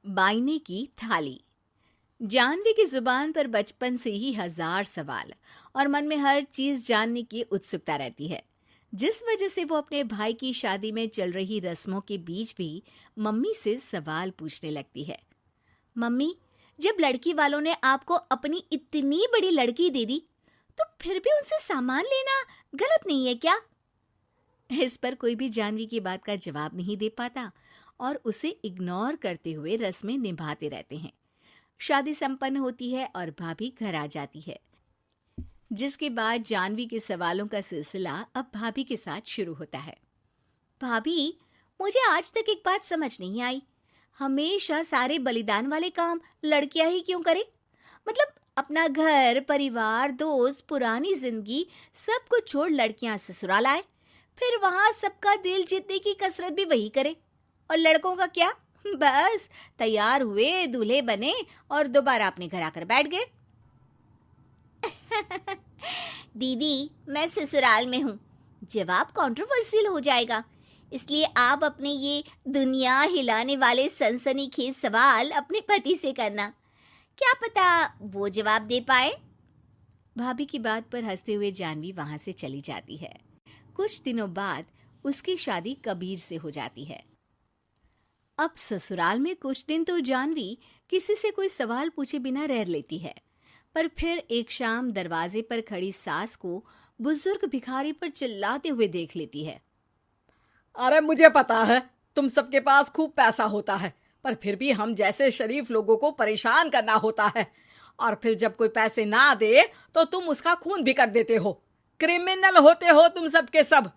बायने की थाली। जानवी की जुबान पर बचपन से ही हजार सवाल और मन में हर चीज जानने की उत्सुकता रहती है, जिस वजह से वो अपने भाई की शादी में चल रही रस्मों के बीच भी मम्मी से सवाल पूछने लगती है। मम्मी, जब लड़की वालों ने आपको अपनी इतनी बड़ी लड़की दे दी, तो फिर भी उनसे सामान लेना गलत नहीं है क्या? इस पर कोई भी जानवी की बात का जवाब नहीं दे पाता और उसे इग्नोर करते हुए रस्में निभाते रहते हैं। शादी संपन्न होती है और भाभी घर आ जाती है, जिसके बाद जानवी के सवालों का सिलसिला अब भाभी के साथ शुरू होता है। भाभी, मुझे आज तक एक बात समझ नहीं आई। हमेशा सारे बलिदान वाले काम लड़कियां ही क्यों करें? मतलब अपना घर, परिवार, दोस्त, पुरानी जिंदगी सब कुछ छोड़ लड़कियां ससुराल आए, फिर वहां सबका दिल जीतने की कसरत भी वही करे। और लड़कों का क्या? बस तैयार हुए, दूल्हे बने और दोबारा अपने घर आकर बैठ गए। दीदी, मैं ससुराल में हूँ। जवाब कंट्रोवर्शियल हो जाएगा, इसलिए आप अपने ये दुनिया हिलाने वाले सनसनीखेज सवाल अपने पति से करना। क्या पता वो जवाब दे पाए। भाभी की बात पर हंसते हुए जानवी वहां से चली जाती है। कुछ दिनों बाद उसकी शादी कबीर से हो जाती है। अब ससुराल में कुछ दिन तो जानवी किसी से कोई सवाल पूछे बिना रह लेती है, पर फिर एक शाम दरवाजे पर खड़ी सास को बुजुर्ग भिखारी पर चिल्लाते हुए देख लेती है। अरे मुझे पता है तुम सबके पास खूब पैसा होता है, पर फिर भी हम जैसे शरीफ लोगों को परेशान करना होता है। और फिर जब कोई पैसे ना दे तो तुम उसका खून भी कर देते हो। क्रिमिनल होते हो तुम सबके सब।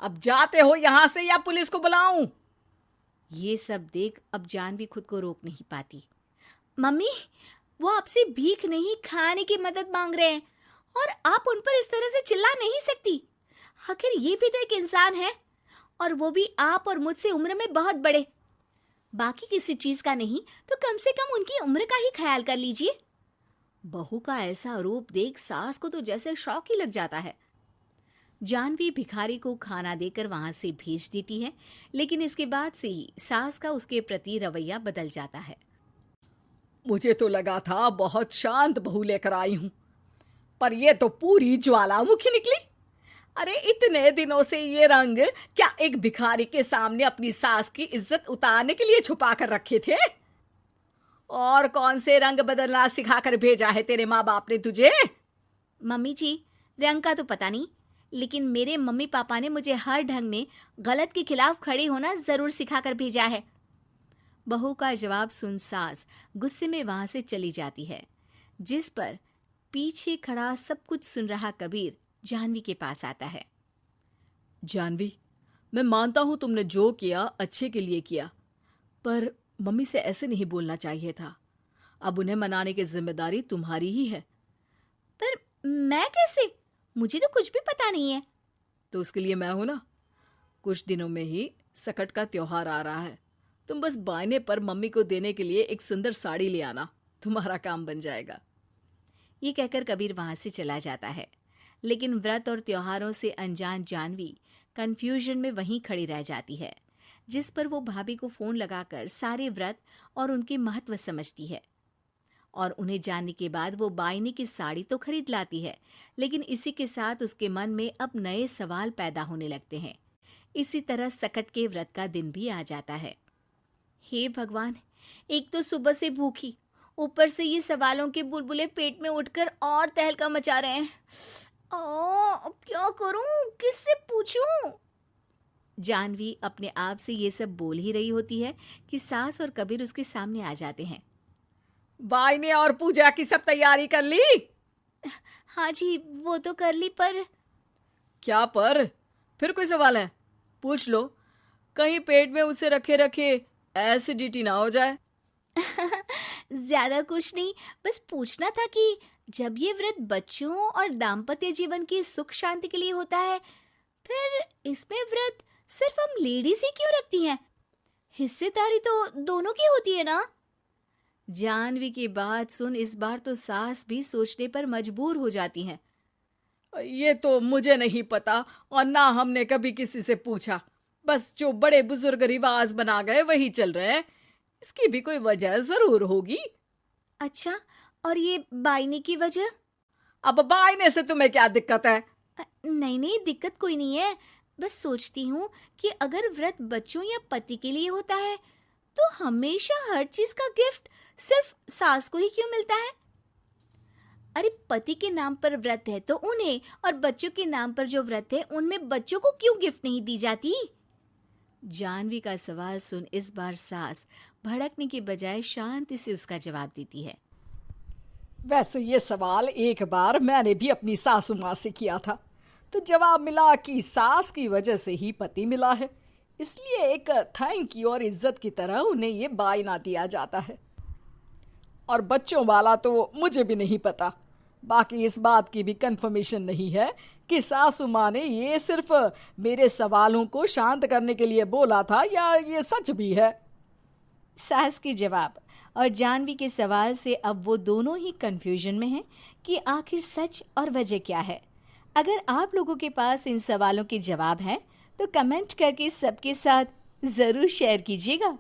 अब जाते हो यहाँ से या पुलिस को बुलाऊं? ये सब देख अब जानवी खुद को रोक नहीं पाती। मम्मी, वो आपसे भीख नहीं, खाने की मदद मांग रहे हैं और आप उन पर इस तरह से चिल्ला नहीं सकती। आखिर ये भी तो एक इंसान है, और वो भी आप और मुझसे उम्र में बहुत बड़े। बाकी किसी चीज का नहीं तो कम से कम उनकी उम्र का ही ख्याल कर लीजिए। बहू का ऐसा रूप देख सास को तो जैसे शौक ही लग जाता है। जानवी भिखारी को खाना देकर वहां से भेज देती है, लेकिन इसके बाद से ही सास का उसके प्रति रवैया बदल जाता है। मुझे तो लगा था बहुत शांत बहू लेकर आई हूं, पर ये तो पूरी ज्वालामुखी निकली। अरे इतने दिनों से ये रंग क्या एक भिखारी के सामने अपनी सास की इज्जत उतारने के लिए छुपा कर रखे थे? और कौन से रंग बदलना सिखाकर भेजा है तेरे माँ बाप ने तुझे? मम्मी जी, रंग का तो पता नहीं, लेकिन मेरे मम्मी पापा ने मुझे हर ढंग में गलत के खिलाफ खड़े होना जरूर सिखाकर भेजा है। बहू का जवाब सुन सास गुस्से में वहां से चली जाती है, जिस पर पीछे खड़ा सब कुछ सुन रहा कबीर जानवी के पास आता है। जानवी, मैं मानता हूं तुमने जो किया अच्छे के लिए किया, पर मम्मी से ऐसे नहीं बोलना चाहिए था। अब उन्हें मनाने की जिम्मेदारी तुम्हारी ही है। पर मैं कैसे? मुझे तो कुछ भी पता नहीं है। तो उसके लिए मैं हूं ना। कुछ दिनों में ही सकट का त्योहार आ रहा है। तुम बस बायने पर मम्मी को देने के लिए एक सुंदर साड़ी ले आना, तुम्हारा काम बन जाएगा। ये कहकर कबीर वहां से चला जाता है, लेकिन व्रत और त्योहारों से अनजान जानवी कंफ्यूजन में वहीं खड़ी रह जाती है, जिस पर वो भाभी को फोन लगाकर सारे व्रत और उनके महत्व समझती है। और उन्हें जानने के बाद वो बायने की साड़ी तो खरीद लाती है, लेकिन इसी के साथ उसके मन में अब नए सवाल पैदा होने लगते हैं। इसी तरह सकट के व्रत का दिन भी आ जाता है। हे भगवान, एक तो सुबह से भूखी, ऊपर से ये सवालों के बुलबुले पेट में उठकर और तहलका मचा रहे हैं। अब क्या करूं, किससे पूछूं? जानवी अपने आप से ये सब बोल ही रही होती है कि सास और कबीर उसके सामने आ जाते हैं। बायने और पूजा की सब तैयारी कर ली? हाँ जी, वो तो कर ली, पर क्या पर? फिर कोई सवाल है? पूछ लो, कहीं पेट में उसे रखे रखे एसिडिटी ना हो जाए। ज्यादा कुछ नहीं, बस पूछना था कि जब ये व्रत बच्चों और दाम्पत्य जीवन की सुख शांति के लिए होता है, फिर इसमें व्रत सिर्फ हम लेडीज ही क्यों रखती हैं? हिस्सेदारी तो दोनों की होती है ना? जानवी की बात सुन इस बार तो सास भी सोचने पर मजबूर हो जाती हैं। ये तो मुझे नहीं पता और ना हमने कभी किसी से पूछा। बस जो बड़े बुजुर्ग रिवाज बना गए वही चल रहे हैं। इसकी भी कोई वजह जरूर होगी। अच्छा, और ये बायने की वजह? अब बायने से तुम्हें क्या दिक्कत है? नहीं नहीं, दिक्कत कोई नहीं है। बस सोचती हूँ कि अगर व्रत बच्चों या पति के लिए होता है तो हमेशा हर चीज का गिफ्ट सिर्फ सास को ही क्यों मिलता है? अरे पति के नाम पर व्रत है तो उन्हें, और बच्चों के नाम पर जो व्रत है उनमें बच्चों को क्यों गिफ्ट नहीं दी जाती? जानवी का सवाल सुन इस बार सास भड़कने की बजाय शांति से उसका जवाब देती है। वैसे ये सवाल एक बार मैंने भी अपनी सासू माँ से किया था, तो जवाब मिला कि सास की वजह से ही पति मिला है, इसलिए एक थैंक यू और इज्जत की तरह उन्हें ये बायना दिया जाता है। और बच्चों वाला तो मुझे भी नहीं पता। बाकी इस बात की भी कंफर्मेशन नहीं है कि सासू माँ ने ये सिर्फ मेरे सवालों को शांत करने के लिए बोला था या ये सच भी है। सास के जवाब और जानवी के सवाल से अब वो दोनों ही कंफ्यूजन में हैं कि आखिर सच और वजह क्या है। अगर आप लोगों के पास इन सवालों के जवाब हैं तो कमेंट करके सबके साथ ज़रूर शेयर कीजिएगा।